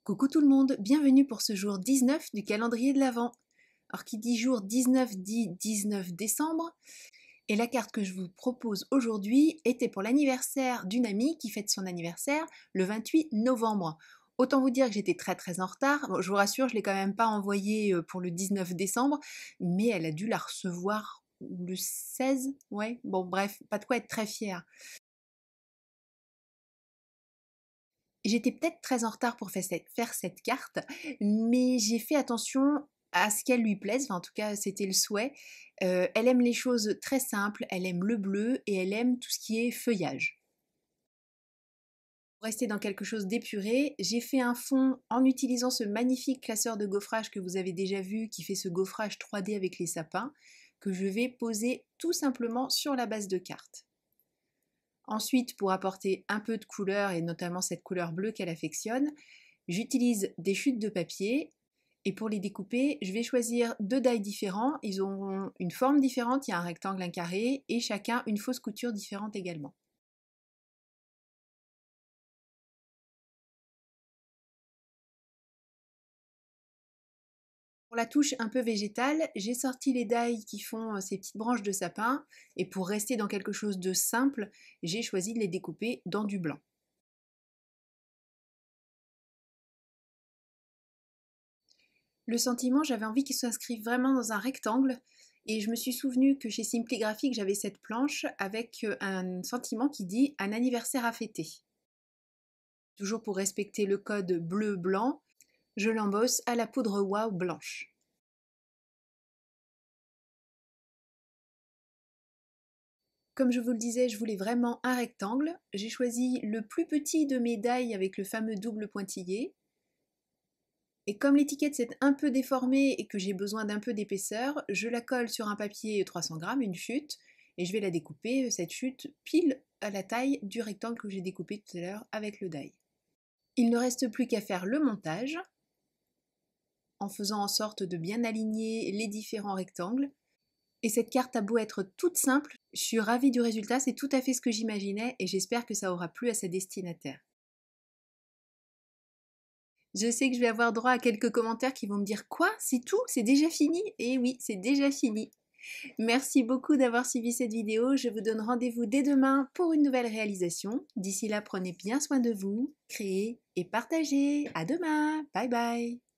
Coucou tout le monde, bienvenue pour ce jour 19 du calendrier de l'Avent. Alors qui dit jour 19 dit 19 décembre et la carte que je vous propose aujourd'hui était pour l'anniversaire d'une amie qui fête son anniversaire le 28 novembre. Autant vous dire que j'étais très en retard. Bon, je vous rassure, je ne l'ai quand même pas envoyée pour le 19 décembre, mais elle a dû la recevoir le 16, ouais, bon bref, pas de quoi être très fière. J'étais peut-être très en retard pour faire cette carte, mais j'ai fait attention à ce qu'elle lui plaise, enfin en tout cas c'était le souhait. Elle aime les choses très simples, elle aime le bleu et elle aime tout ce qui est feuillage. Pour rester dans quelque chose d'épuré, j'ai fait un fond en utilisant ce magnifique classeur de gaufrage que vous avez déjà vu, qui fait ce gaufrage 3D avec les sapins, que je vais poser tout simplement sur la base de carte. Ensuite, pour apporter un peu de couleur, et notamment cette couleur bleue qu'elle affectionne, j'utilise des chutes de papier. Et pour les découper, je vais choisir deux die différents. Ils auront une forme différente, il y a un rectangle, un carré, et chacun une fausse couture différente également. Pour la touche un peu végétale, j'ai sorti les die qui font ces petites branches de sapin. Et pour rester dans quelque chose de simple, j'ai choisi de les découper dans du blanc. Le sentiment, j'avais envie qu'il s'inscrive vraiment dans un rectangle et je me suis souvenu que chez Simply Graphic, j'avais cette planche avec un sentiment qui dit un anniversaire à fêter. Toujours pour respecter le code bleu-blanc, je l'embosse à la poudre Wow blanche. Comme je vous le disais, je voulais vraiment un rectangle. J'ai choisi le plus petit de mes die avec le fameux double pointillé. Et comme l'étiquette s'est un peu déformée et que j'ai besoin d'un peu d'épaisseur, je la colle sur un papier 300 grammes, une chute, et je vais la découper, cette chute, pile à la taille du rectangle que j'ai découpé tout à l'heure avec le die. Il ne reste plus qu'à faire le montage, en faisant en sorte de bien aligner les différents rectangles. Et cette carte a beau être toute simple, je suis ravie du résultat, c'est tout à fait ce que j'imaginais et j'espère que ça aura plu à sa destinataire. Je sais que je vais avoir droit à quelques commentaires qui vont me dire quoi? C'est tout? C'est déjà fini? Et oui, c'est déjà fini. Merci beaucoup d'avoir suivi cette vidéo. Je vous donne rendez-vous dès demain pour une nouvelle réalisation. D'ici là, prenez bien soin de vous, créez et partagez. À demain. Bye bye.